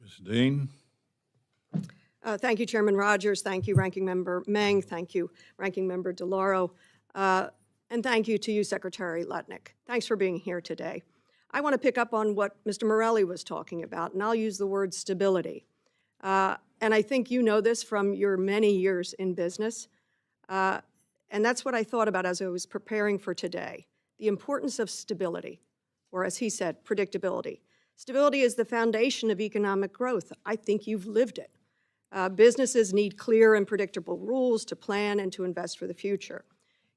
Ms. Dean? Thank you, Chairman Rogers. Thank you, Ranking Member Meng. Thank you, Ranking Member DeLauro. And thank you to you, Secretary Lutnick. Thanks for being here today. I want to pick up on what Mr. Morelli was talking about, and I'll use the word stability. And I think you know this from your many years in business. And that's what I thought about as I was preparing for today. The importance of stability, or as he said, predictability. Stability is the foundation of economic growth. I think you've lived it. Businesses need clear and predictable rules to plan and to invest for the future.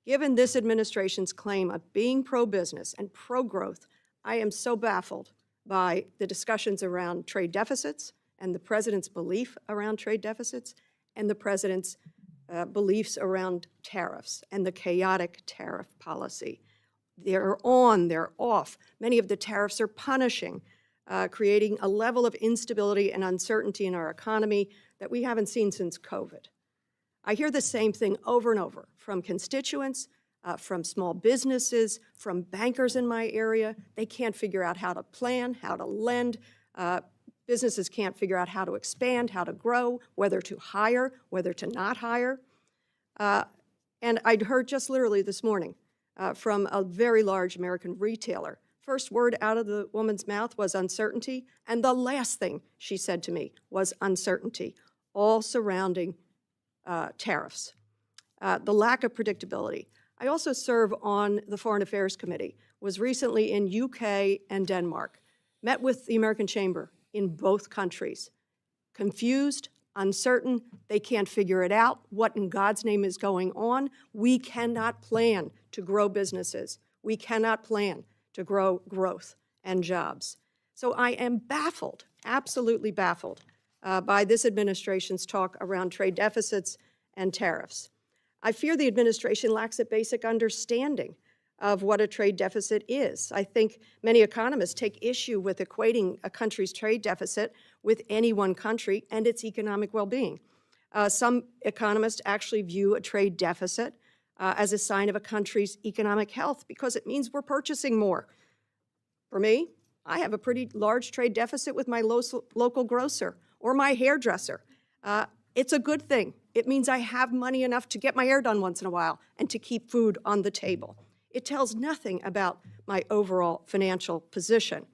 Given this administration's claim of being pro-business and pro-growth, I am so baffled by the discussions around trade deficits and the president's belief around trade deficits and the president's beliefs around tariffs and the chaotic tariff policy. They're on, they're off. Many of the tariffs are punishing, creating a level of instability and uncertainty in our economy that we haven't seen since COVID. I hear the same thing over and over from constituents, from small businesses, from bankers in my area. They can't figure out how to plan, how to lend. Businesses can't figure out how to expand, how to grow, whether to hire, whether to not hire. And I'd heard just literally this morning from a very large American retailer. First word out of the woman's mouth was uncertainty, and the last thing she said to me was uncertainty, all surrounding tariffs. The lack of predictability. I also serve on the Foreign Affairs Committee, was recently in UK and Denmark, met with the American Chamber in both countries. Confused, uncertain, they can't figure it out. What in God's name is going on? We cannot plan to grow businesses. We cannot plan to grow growth and jobs. So I am baffled, absolutely baffled, by this administration's talk around trade deficits and tariffs. I fear the administration lacks a basic understanding of what a trade deficit is. I think many economists take issue with equating a country's trade deficit with any one country and its economic well-being. Some economists actually view a trade deficit as a sign of a country's economic health because it means we're purchasing more. For me, I have a pretty large trade deficit with my local grocer or my hairdresser. It's a good thing. It means I have money enough to get my hair done once in a while and to keep food on the table. It tells nothing about my overall financial position.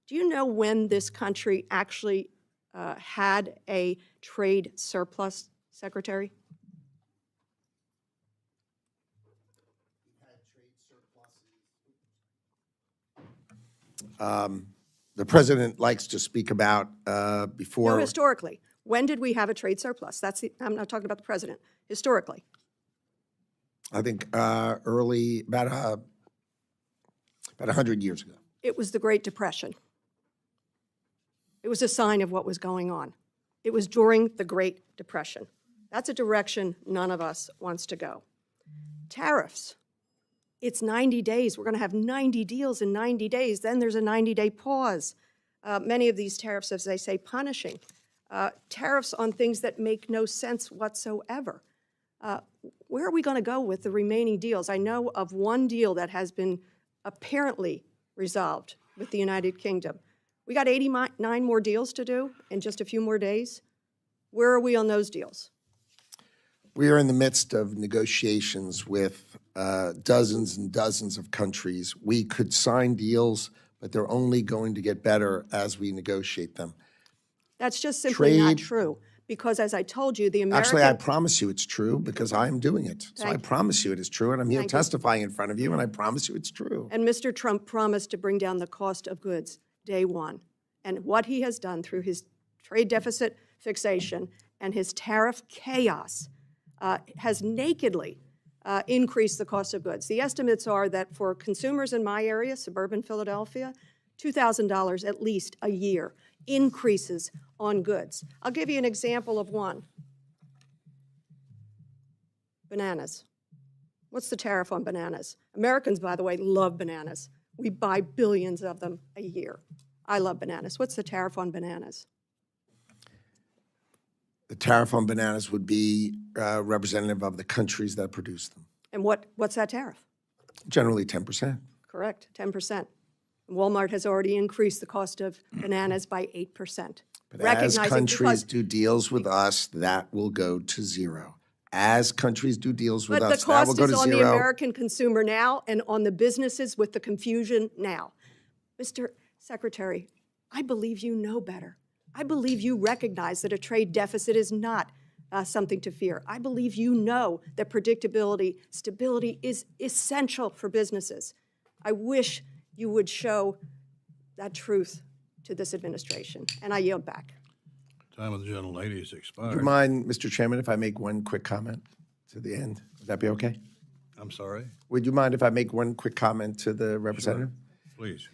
Do you know when this country actually had a trade surplus, Secretary? The president likes to speak about before. No, historically. When did we have a trade surplus? I'm not talking about the president. Historically. I think early, about 100 years ago. It was the Great Depression. It was a sign of what was going on. It was during the Great Depression. That's a direction none of us wants to go. Tariffs. It's 90 days. We're going to have 90 deals in 90 days. Then there's a 90-day pause. Many of these tariffs, as they say, punishing. Tariffs on things that make no sense whatsoever. Where are we going to go with the remaining deals? I know of one deal that has been apparently resolved with the United Kingdom. We got 89 more deals to do in just a few more days. Where are we on those deals? We are in the midst of negotiations with dozens and dozens of countries. We could sign deals, but they're only going to get better as we negotiate them. That's just simply not Trade- true. Because as I told you, the American... Actually, I promise you it's true because I'm doing it. So I Thank you. promise you it is true, and I'm here Thank you. testifying in front of you, and I promise you it's true. And Mr. Trump promised to bring down the cost of goods day one. And what he has done through his trade deficit fixation and his tariff chaos has nakedly increased the cost of goods. The estimates are that for consumers in my area, suburban Philadelphia, $2,000 at least a year increases on goods. I'll give you an example of one. Bananas. What's the tariff on bananas? Americans, by the way, love bananas. We buy billions of them a year. I love bananas. What's the tariff on bananas? The tariff on bananas would be representative of the countries that produce them. And what's that tariff? Generally 10%. Correct, 10%. Walmart has already increased the cost of bananas by 8%. But as countries do deals with us, that will go to zero. As countries do deals with But the us, that will cost go is to on the zero. American consumer now and on the businesses with the confusion now. Mr. Secretary, I believe you know better. I believe you recognize that a trade deficit is not something to fear. I believe you know that predictability, stability is essential for businesses. I wish you would show that truth to this administration, and I yield back. Time of the gentlelady has Would expired. you mind, Mr. Chairman, if I make one quick comment to the end? Would that be okay? I'm sorry, Would you mind if I make one quick comment to the representative? please.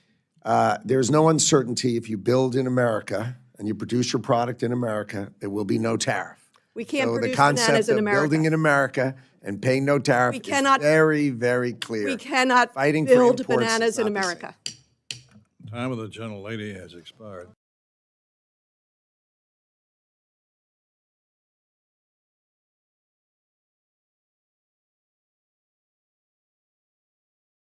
There's no uncertainty if you build in America and you produce your product in America, there will be no tariff. We can't So the produce concept bananas in of America. building in America and paying no tariff is very, very clear. We cannot Fighting for build imports is bananas in not the same. America. Time of the gentlelady has expired.